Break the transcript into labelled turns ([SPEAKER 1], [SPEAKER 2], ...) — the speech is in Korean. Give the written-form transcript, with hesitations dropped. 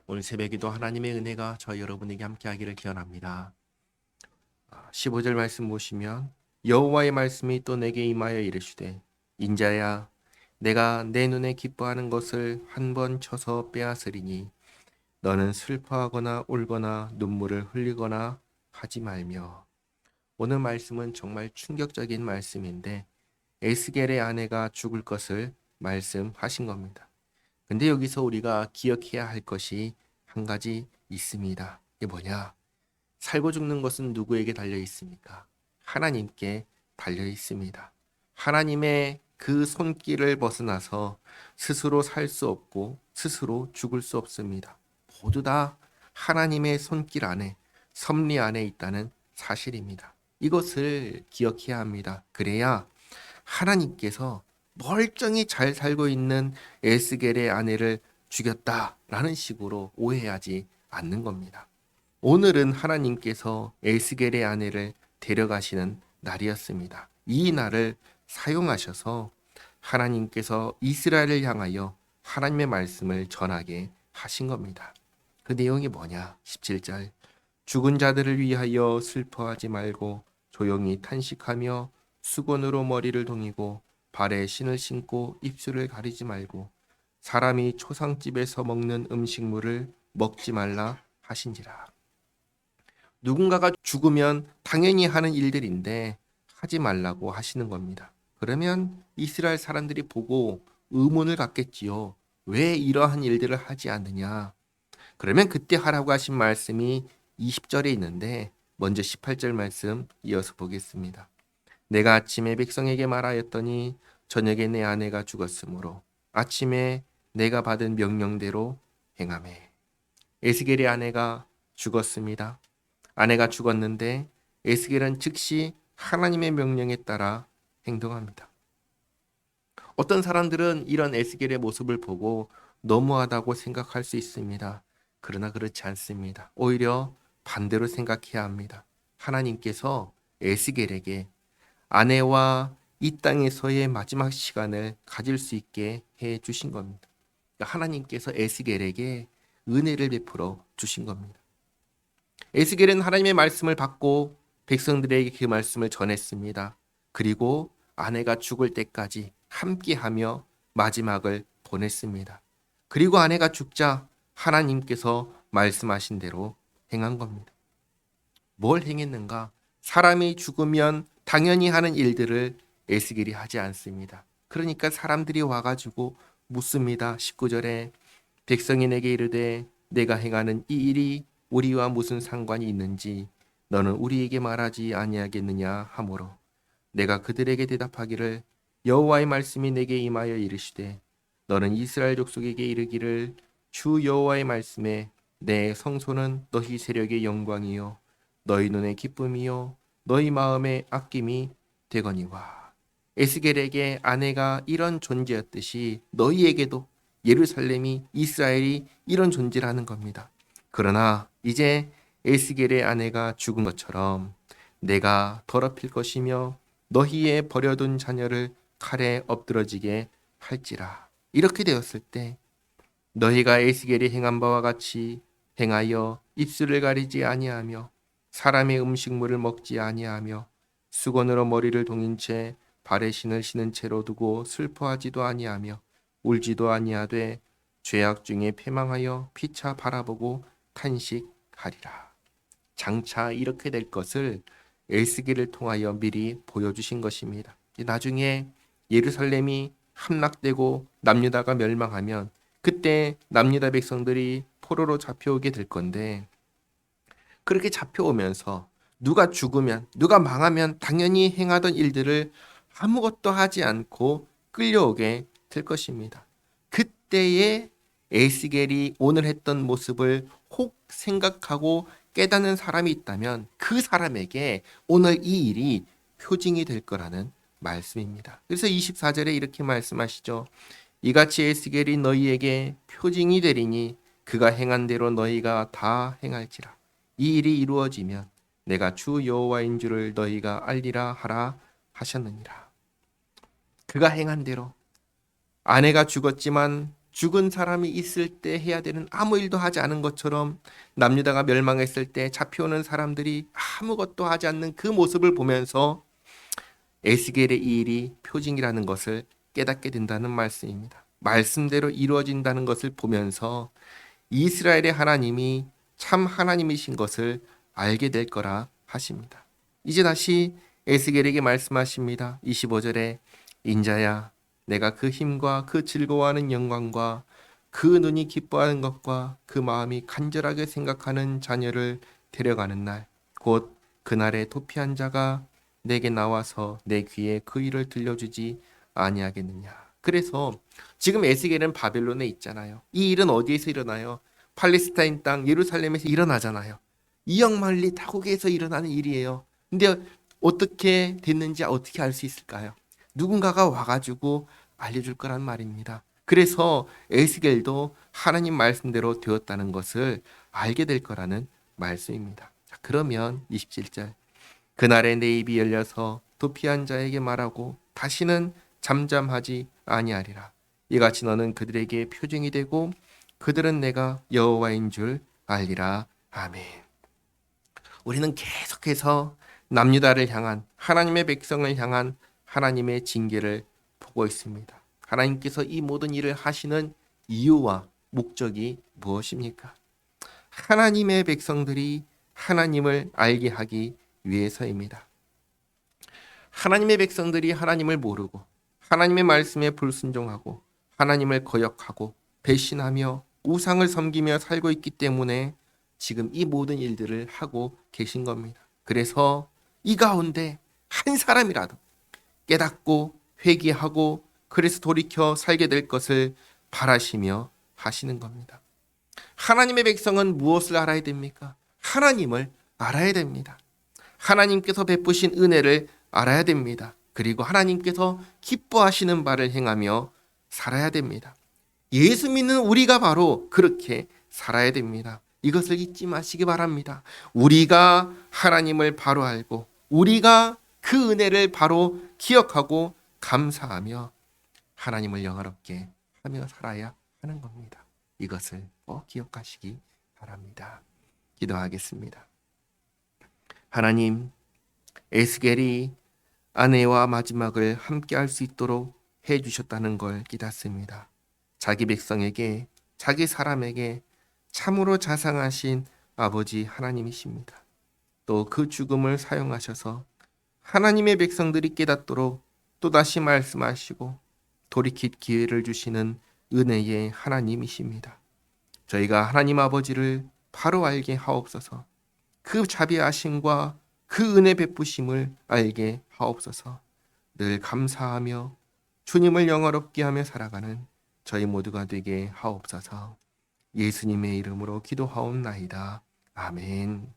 [SPEAKER 1] 오늘 새벽에도 하나님의 은혜가 저희 여러분에게 함께하기를 기원합니다. 15절 말씀 보시면 여호와의 말씀이 또 내게 임하여 이르시되 인자야 내가 내 눈에 기뻐하는 것을 한 번 쳐서 빼앗으리니 너는 슬퍼하거나 울거나 눈물을 흘리거나 하지 말며. 오늘 말씀은 정말 충격적인 말씀인데 에스겔의 아내가 죽을 것을 말씀하신 겁니다. 근데 여기서 우리가 기억해야 할 것이 한 가지 있습니다. 이게 뭐냐? 살고 죽는 것은 누구에게 달려 있습니까? 하나님께 달려 있습니다. 하나님의 그 손길을 벗어나서 스스로 살 수 없고 스스로 죽을 수 없습니다. 모두 다 하나님의 손길 안에, 섭리 안에 있다는 사실입니다. 이것을 기억해야 합니다. 그래야 하나님께서 멀쩡히 잘 살고 있는 에스겔의 아내를 죽였다라는 식으로 오해하지 않는 겁니다. 오늘은 하나님께서 에스겔의 아내를 데려가시는 날이었습니다. 이 날을 사용하셔서 하나님께서 이스라엘을 향하여 하나님의 말씀을 전하게 하신 겁니다. 그 내용이 뭐냐? 17절. 죽은 자들을 위하여 슬퍼하지 말고 조용히 탄식하며 수건으로 머리를 동이고 발에 신을 신고 입술을 가리지 말고 사람이 초상집에서 먹는 음식물을 먹지 말라 하신지라. 누군가가 죽으면 당연히 하는 일들인데 하지 말라고 하시는 겁니다. 그러면 이스라엘 사람들이 보고 의문을 갖겠지요. 왜 이러한 일들을 하지 않느냐? 그러면 그때 하라고 하신 말씀이 20절에 있는데 먼저 18절 말씀 이어서 보겠습니다. 내가 아침에 백성에게 말하였더니 저녁에 내 아내가 죽었으므로 아침에 내가 받은 명령대로 행하매. 에스겔의 아내가 죽었습니다. 아내가 죽었는데 에스겔은 즉시 하나님의 명령에 따라 행동합니다. 어떤 사람들은 이런 에스겔의 모습을 보고 너무하다고 생각할 수 있습니다. 그러나 그렇지 않습니다. 오히려 반대로 생각해야 합니다. 하나님께서 에스겔에게 아내와 이 땅에서의 마지막 시간을 가질 수 있게 해 주신 겁니다. 하나님께서 에스겔에게 은혜를 베풀어 주신 겁니다. 에스겔은 하나님의 말씀을 받고 백성들에게 그 말씀을 전했습니다. 그리고 아내가 죽을 때까지 함께하며 마지막을 보냈습니다. 그리고 아내가 죽자 하나님께서 말씀하신 대로 행한 겁니다. 뭘 행했는가? 사람이 죽으면 당연히 하는 일들을 에스겔이 하지 않습니다. 그러니까 사람들이 와가지고 묻습니다. 19절에 백성이 내게 이르되 내가 행하는 이 일이 우리와 무슨 상관이 있는지 너는 우리에게 말하지 아니하겠느냐 하므로 내가 그들에게 대답하기를 여호와의 말씀이 내게 임하여 이르시되 너는 이스라엘 족속에게 이르기를 주 여호와의 말씀에 내 성소는 너희 세력의 영광이요 너희 눈의 기쁨이요 너희 마음의 아낌이 되거니와. 에스겔에게 아내가 이런 존재였듯이 너희에게도 예루살렘이 이스라엘이 이런 존재라는 겁니다. 그러나 이제 에스겔의 아내가 죽은 것처럼 내가 더럽힐 것이며 너희의 버려둔 자녀를 칼에 엎드러지게 할지라. 이렇게 되었을 때 너희가 에스겔이 행한 바와 같이 행하여 입술을 가리지 아니하며 사람의 음식물을 먹지 아니하며 수건으로 머리를 동인 채 발에 신을 신은 채로 두고 슬퍼하지도 아니하며 울지도 아니하되 죄악 중에 패망하여 피차 바라보고 탄식하리라. 장차 이렇게 될 것을 에스겔을 통하여 미리 보여주신 것입니다. 나중에 예루살렘이 함락되고 남유다가 멸망하면 그때 남유다 백성들이 포로로 잡혀오게 될 건데 그렇게 잡혀오면서 누가 죽으면 누가 망하면 당연히 행하던 일들을 아무것도 하지 않고 끌려오게 될 것입니다. 그때의 에스겔이 오늘 했던 모습을 혹 생각하고 깨닫는 사람이 있다면 그 사람에게 오늘 이 일이 표징이 될 거라는 말씀입니다. 그래서 24절에 이렇게 말씀하시죠. 이같이 에스겔이 너희에게 표징이 되리니 그가 행한 대로 너희가 다 행할지라. 이 일이 이루어지면 내가 주 여호와인 줄을 너희가 알리라 하라 하셨느니라. 그가 행한 대로 아내가 죽었지만 죽은 사람이 있을 때 해야 되는 아무 일도 하지 않은 것처럼 남유다가 멸망했을 때 잡혀오는 사람들이 아무것도 하지 않는 그 모습을 보면서 에스겔의 이 일이 표징이라는 것을 깨닫게 된다는 말씀입니다. 말씀대로 이루어진다는 것을 보면서 이스라엘의 하나님이 참 하나님이신 것을 알게 될 거라 하십니다. 이제 다시 에스겔에게 말씀하십니다. 25절에 인자야 내가 그 힘과 그 즐거워하는 영광과 그 눈이 기뻐하는 것과 그 마음이 간절하게 생각하는 자녀를 데려가는 날 곧 그날에 도피한 자가 내게 나와서 내 귀에 그 일을 들려주지 아니하겠느냐. 그래서 지금 에스겔은 바벨론에 있잖아요. 이 일은 어디에서 일어나요? 팔레스타인 땅 예루살렘에서 일어나잖아요. 이역만리 타국에서 일어나는 일이에요. 근데 어떻게 됐는지 어떻게 알 수 있을까요? 누군가가 와가지고 알려줄 거란 말입니다. 그래서 에스겔도 하나님 말씀대로 되었다는 것을 알게 될 거라는 말씀입니다. 자, 그러면 27절 그날에 내 입이 열려서 도피한 자에게 말하고 다시는 잠잠하지 아니하리라. 이같이 너는 그들에게 표징이 되고 그들은 내가 여호와인 줄 알리라. 아멘. 우리는 계속해서 남유다를 향한 하나님의 백성을 향한 하나님의 징계를 보고 있습니다. 하나님께서 이 모든 일을 하시는 이유와 목적이 무엇입니까? 하나님의 백성들이 하나님을 알게 하기 위해서입니다. 하나님의 백성들이 하나님을 모르고 하나님의 말씀에 불순종하고 하나님을 거역하고 배신하며 우상을 섬기며 살고 있기 때문에 지금 이 모든 일들을 하고 계신 겁니다. 그래서 이 가운데 한 사람이라도 깨닫고 회개하고 그래서 돌이켜 살게 될 것을 바라시며 하시는 겁니다. 하나님의 백성은 무엇을 알아야 됩니까? 하나님을 알아야 됩니다. 하나님께서 베푸신 은혜를 알아야 됩니다. 그리고 하나님께서 기뻐하시는 바를 행하며 살아야 됩니다. 예수 믿는 우리가 바로 그렇게 살아야 됩니다. 이것을 잊지 마시기 바랍니다. 우리가 하나님을 바로 알고 우리가 그 은혜를 바로 기억하고 감사하며 하나님을 영화롭게 하며 살아야 하는 겁니다. 이것을 꼭 기억하시기 바랍니다. 기도하겠습니다. 하나님, 에스겔이 아내와 마지막을 함께 할 수 있도록 해주셨다는 걸 깨닫습니다. 자기 백성에게, 자기 사람에게 참으로 자상하신 아버지 하나님이십니다. 또 그 죽음을 사용하셔서 하나님의 백성들이 깨닫도록 또다시 말씀하시고 돌이킬 기회를 주시는 은혜의 하나님이십니다. 저희가 하나님 아버지를 바로 알게 하옵소서. 그 자비하심과 그 은혜 베푸심을 알게 하옵소서. 늘 감사하며 주님을 영화롭게 하며 살아가는 저희 모두가 되게 하옵소서. 예수님의 이름으로 기도하옵나이다. 아멘.